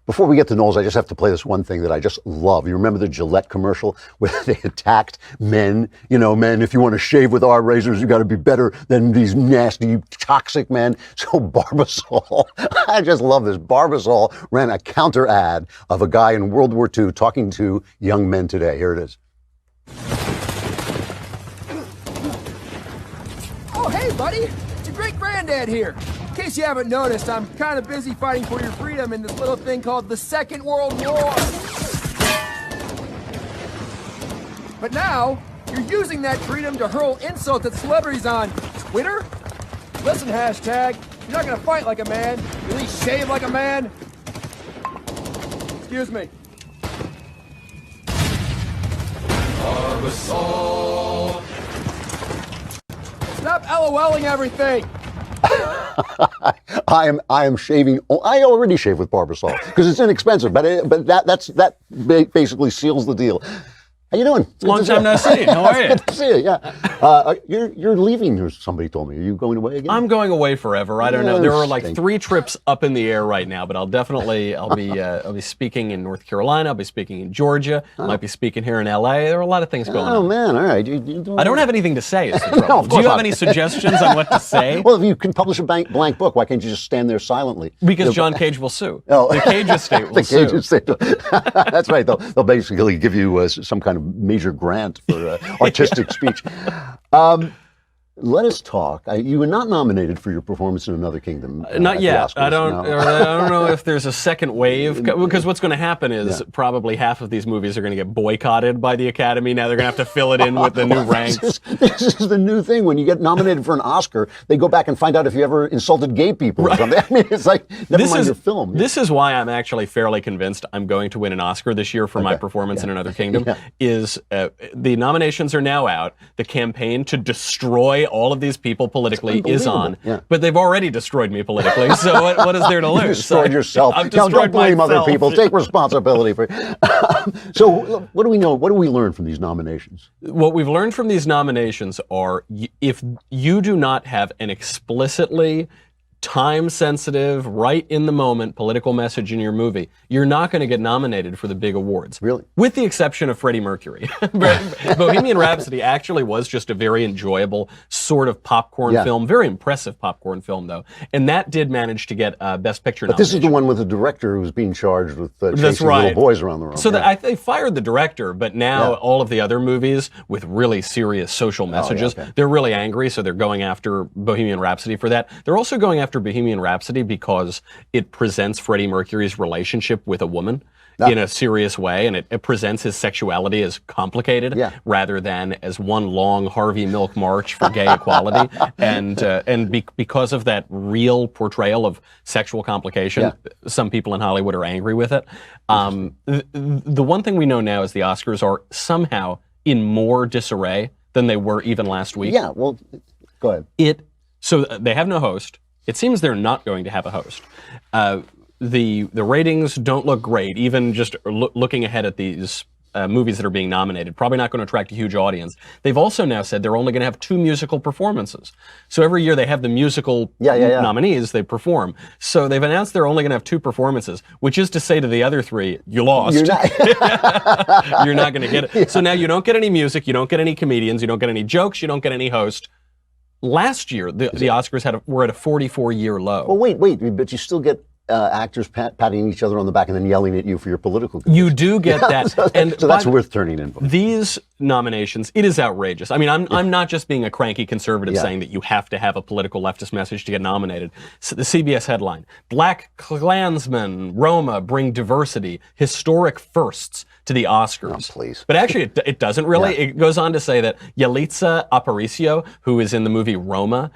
Before we get to Knowles, I just have to play this one thing that I just love. You remember the Gillette commercial where they attacked men? You know, men, if you want to shave with our razors, you got to be better than these nasty, toxic men. So Barbasol, I just love this. Barbasol ran a counter ad of a guy in World War II talking to young men today. Here it is. Oh, hey, buddy. It's your great-granddad here. In case you haven't noticed, I'm kind of busy fighting for your freedom in this little thing called the Second World War. But now, you're using that freedom to hurl insults at celebrities on Twitter? Listen, hashtag, you're not gonna fight like a man. You at least shave like a man. Excuse me. Barbasol. Stop LOLing everything. I am shaving. I already shave with Barbasol because it's inexpensive, but that basically seals the deal. How you doing? Long time no see. How are you? Good to see you. Yeah. You're leaving. Or somebody told me. Are you going away again? I'm going away forever. I don't know. There are like 3 trips up in the air right now, but I'll be speaking in North Carolina. I'll be speaking in Georgia. Might be speaking here in LA. There are a lot of things going on. Oh man, all right. I don't have anything to say. Is the trouble. No, of Do you course have not. any suggestions on what to say? Well, if you can publish a blank book, why can't you just stand there silently? Because John Cage will sue. Oh. The Cage estate will The sue. Cage estate. That's right. They'll basically give you some kind of major grant for artistic speech. Let us talk. You were not nominated for your performance in Another Kingdom. Not yet. I I don't know if there's a second wave, because what's going to happen is probably half of these movies are going to get boycotted by the Academy. Now they're going to have to fill it in with the new ranks. This is the new thing. When you get nominated for an Oscar, they go back and find out if you ever insulted gay people or something. I mean, it's like, never mind your film. This is why I'm actually fairly convinced I'm going to win an Oscar this year for my performance in Another Kingdom. Is the nominations are now out. The campaign to destroy all of these people politically is on. Yeah. But they've already destroyed me politically, so what is there to lose? You destroyed yourself. I've Now, destroyed don't blame other myself. people. Take responsibility for it. So what do we know? What do we learn from these nominations? What we've learned from these nominations are if you do not have an explicitly time-sensitive, right in the moment political message in your movie, you're not going to get nominated for the big awards. Really? With the exception of Freddie Mercury. Bohemian Rhapsody actually was just a very enjoyable sort of popcorn film, very impressive popcorn film though, and that did manage to get Best Picture nomination. This is the one with the director who's being charged with chasing right. little boys around the room. So they fired the director, but now all of the other movies with really serious social messages, they're really angry, so they're going after Bohemian Rhapsody for that. They're also going after Bohemian Rhapsody because it presents Freddie Mercury's relationship with a woman in a serious way, and it presents his sexuality as complicated rather than as one long Harvey Milk march for gay equality. Because of that real portrayal of sexual complication, some people in Hollywood are angry with it. The one thing we know now is the Oscars are somehow in more disarray than they were even last week. Yeah, well, go ahead. So they have no host. It seems they're not going to have a host. The ratings don't look great, even just looking ahead at these movies that are being nominated. Probably not going to attract a huge audience. They've also now said they're only going to have 2 musical performances. So every year they have the musical nominees, they perform. So they've announced they're only going to have 2 performances, which is to say to the other 3, you lost. You're not, You're not going to get it. So now you don't get any music, you don't get any comedians, you don't get any jokes, you don't get any host. Last year, the Oscars were at a 44-year low. Well, wait, but you still get actors patting each other on the back and then yelling at you for your political convictions. You do get that. So that's worth turning in for. These nominations, it is outrageous. I mean, I'm not just being a cranky conservative saying that you have to have a political leftist message to get nominated. So the CBS headline, Black Klansmen, Roma bring diversity, historic firsts to the Oscars. Oh, please. But actually, it doesn't really. It goes on to say that Yalitza Aparicio, who is in the movie Roma,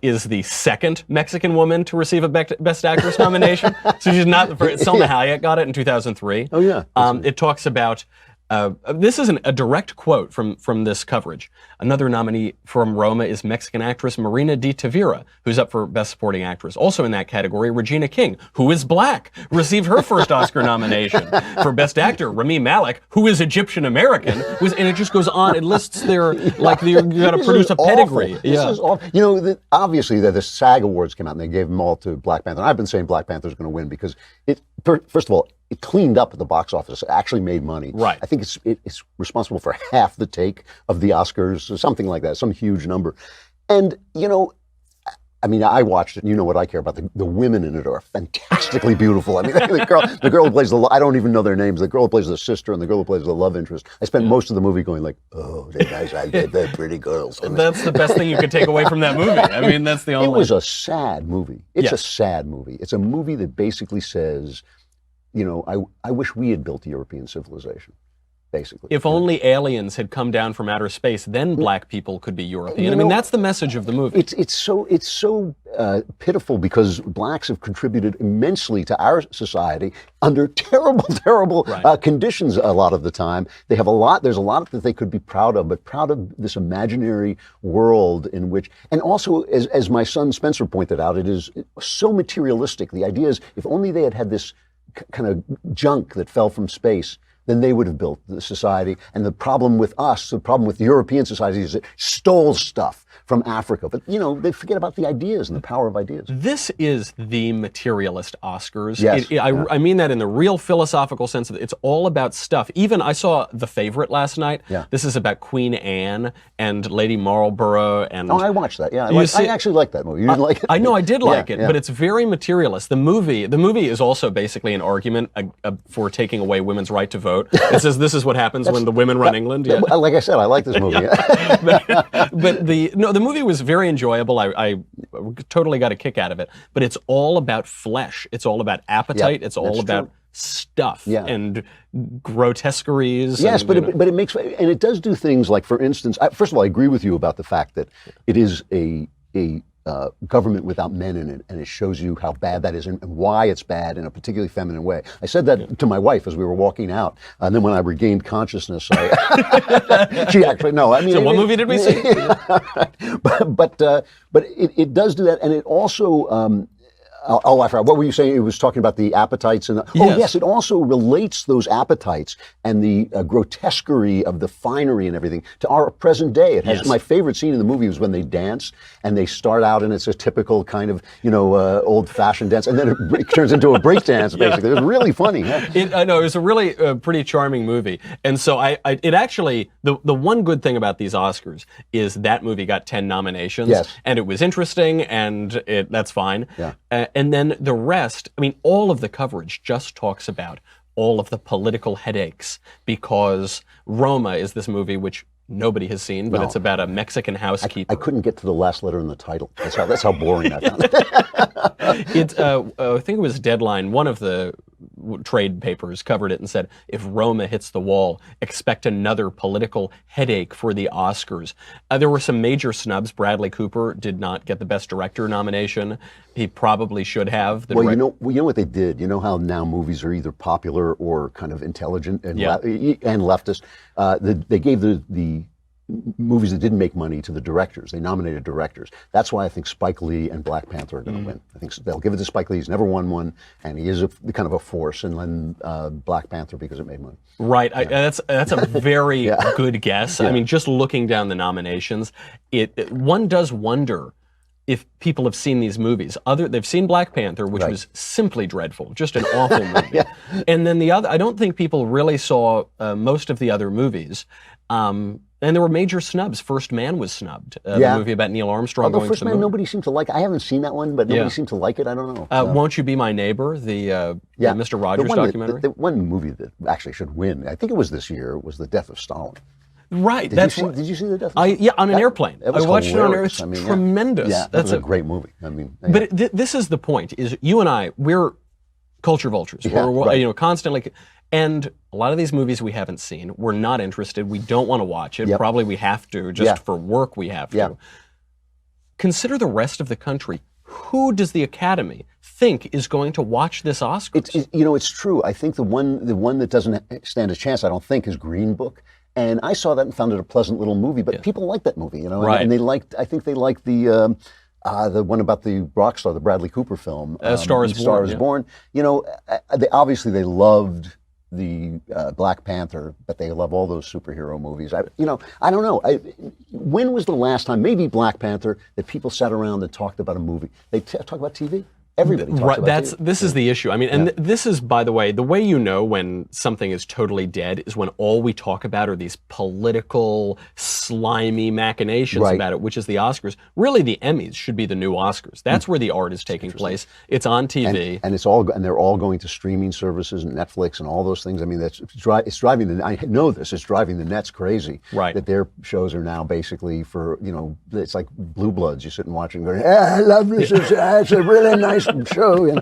is the second Mexican woman to receive a Best Actress nomination. So she's not the first. Selma Hayek got it in 2003. Oh, yeah. It talks about This is a direct quote from this coverage. Another nominee from Roma is Mexican actress Marina de Tavira, who's up for Best Supporting Actress. Also in that category, Regina King, who is black, received her first Oscar nomination. For Best Actor, Rami Malek, who is Egyptian American, and it just goes on. It lists their, like, you got to produce a pedigree. Awful. This is awful. You know, obviously the SAG Awards came out and they gave them all to Black Panther. And I've been saying Black Panther's going to win because first of all, it cleaned up at the box office. It actually made money. Right. I think it's responsible for half the take of the Oscars, or something like that, some huge number. And, you know, I mean, I watched it, and you know what I care about. The women in it are fantastically beautiful. I mean, the girl who plays I don't even know their names. The girl who plays the sister and the girl who plays the love interest. I spent most of the movie going like, oh, they're pretty girls. That's the best thing you could take away from that movie. I mean, that's the only... It was a sad movie. It's a sad movie. It's a movie that basically says, you know, I wish we had built a European civilization, basically. If only aliens had come down from outer space, then black people could be European. I mean, that's the message of the movie. It's so pitiful because blacks have contributed immensely to our society under terrible conditions a lot of the time. They have there's a lot that they could be proud of, but proud of this imaginary world in which, and also as my son Spencer pointed out, it is so materialistic. The idea is if only they had this kind of junk that fell from space, then they would have built the society. And the problem with us, the problem with European society is it stole stuff from Africa. But, you know, they forget about the ideas and the power of ideas. This is the materialist Oscars. Yes. I mean that in the real philosophical sense. It's all about stuff. Even I saw The Favorite last night. Yeah. This is about Queen Anne and Lady Marlborough. And I watched that. Yeah, I actually liked that movie. You didn't like it? I know I did like it, but it's very materialist. The movie is also basically an argument for taking away women's right to vote. It says this is what happens when the women run England. Yeah. Like I said, I like this movie. but the movie was very enjoyable. I totally got a kick out of it. But it's all about flesh. It's all about appetite. It's all about stuff and grotesqueries. Yes, but it makes, and it does do things like, for instance, first of all, I agree with you about the fact that it is a government without men in it, and it shows you how bad that is and why it's bad in a particularly feminine way. I said that to my wife as we were walking out, and then when I regained consciousness, she actually, no, I mean... So what movie did we see? But it does do that, and it also... I forgot. What were you saying? It was talking about the appetites and yes, it also relates those appetites and the grotesquerie of the finery and everything to our present day. It has my favorite scene in the movie was when they dance and they start out and it's a typical kind of old-fashioned dance, and then it turns into a break dance. Basically, it was really funny. I know it was a really pretty charming movie, and so it actually the one good thing about these Oscars is that movie got 10 nominations, and it was interesting, and that's fine. Yeah. And then the rest, I mean, all of the coverage just talks about all of the political headaches, because Roma is this movie which nobody has seen, but it's about a Mexican housekeeper. I couldn't get to the last letter in the title. That's how boring I found it. I think it was Deadline, one of the trade papers covered it and said, if Roma hits the wall, expect another political headache for the Oscars. There were some major snubs. Bradley Cooper did not get the Best Director nomination. He probably should have. You know what they did? You know how now movies are either popular or kind of intelligent and leftist? They gave the movies that didn't make money to the directors. They nominated directors. That's why I think Spike Lee and Black Panther are going to win. I think they'll give it to Spike Lee. He's never won one, and he is kind of a force. And then Black Panther because it made money. Right. That's a very good guess. I mean, just looking down the nominations, one does wonder if people have seen these movies. They've seen Black Panther, which was simply dreadful, just an awful movie. And then I don't think people really saw most of the other movies. And there were major snubs. First Man was snubbed. The movie about Neil Armstrong going to the moon. First Man, nobody seemed to like. I haven't seen that one, but nobody seemed to like it. I don't know. Won't You Be My Neighbor, the Mr. Rogers documentary? The one movie that actually should win, I think it was this year, was The Death of Stalin. Right. Did you see The Death of Stalin? Yeah, on an airplane. I watched it on air. It's tremendous. Yeah, that's a great movie. I mean, but this is the point: is you and I, we're culture vultures. We're constantly. And a lot of these movies we haven't seen. We're not interested. We don't want to watch it. Probably we have to, just for work we have to. Consider the rest of the country. Who does the Academy think is going to watch this Oscars. It's true. I think the one that doesn't stand a chance, I don't think, is Green Book. And I saw that and found it a pleasant little movie. But people like that movie, Right. And I think they liked the one about the rock star, the Bradley Cooper film, Star is Born. Obviously they loved the Black Panther, but they love all those superhero movies. I don't know. When was the last time, maybe Black Panther, that people sat around and talked about a movie? They talk about TV. Everybody talks about TV. This is the issue. I mean, and this is, by the way you know when something is totally dead is when all we talk about are these political, slimy machinations about it, which is the Oscars. Really, the Emmys should be the new Oscars. That's where the art is taking place. It's on TV, and they're all going to streaming services and Netflix and all those things. I mean, it's driving I know this. It's driving the nets crazy. Right. That their shows are now basically for it's like Blue Bloods. You sit and watch and go, I love this. It's a really nice show.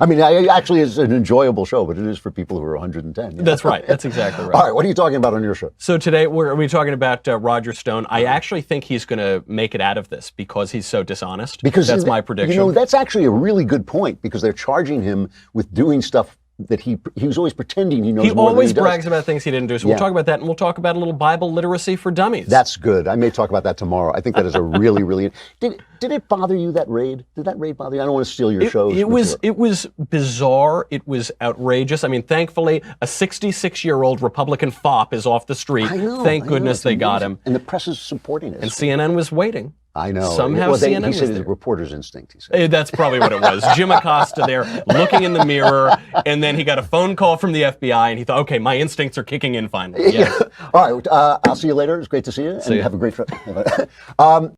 I mean, actually, it's an enjoyable show, but it is for people who are 110. That's right. That's exactly right. All right, what are you talking about on your show? So today we're talking about Roger Stone. I actually think he's going to make it out of this because he's so dishonest. Because that's my prediction. That's actually a really good point, because they're charging him with doing stuff that he was always pretending he knows he more always than he brags about things he didn't do. So we'll talk about that, and we'll talk about a little Bible literacy for dummies. That's good. I may talk about that tomorrow. I think that is a really, really... Did it bother you, that raid? Did that raid bother you? I don't want to steal your shows. It was bizarre. It was outrageous. I mean, thankfully, a 66-year-old Republican fop is off the street. Thank goodness they got him. And the press is supporting it. And CNN was waiting. I know. Somehow CNN he said was it's there. a reporter's instinct, he said. That's probably what it was. Jim Acosta there looking in the mirror, and then he got a phone call from the FBI, and he thought, okay, my instincts are kicking in finally. Yeah. All right, I'll see you later. It's great to see you. See ya. Have a great trip.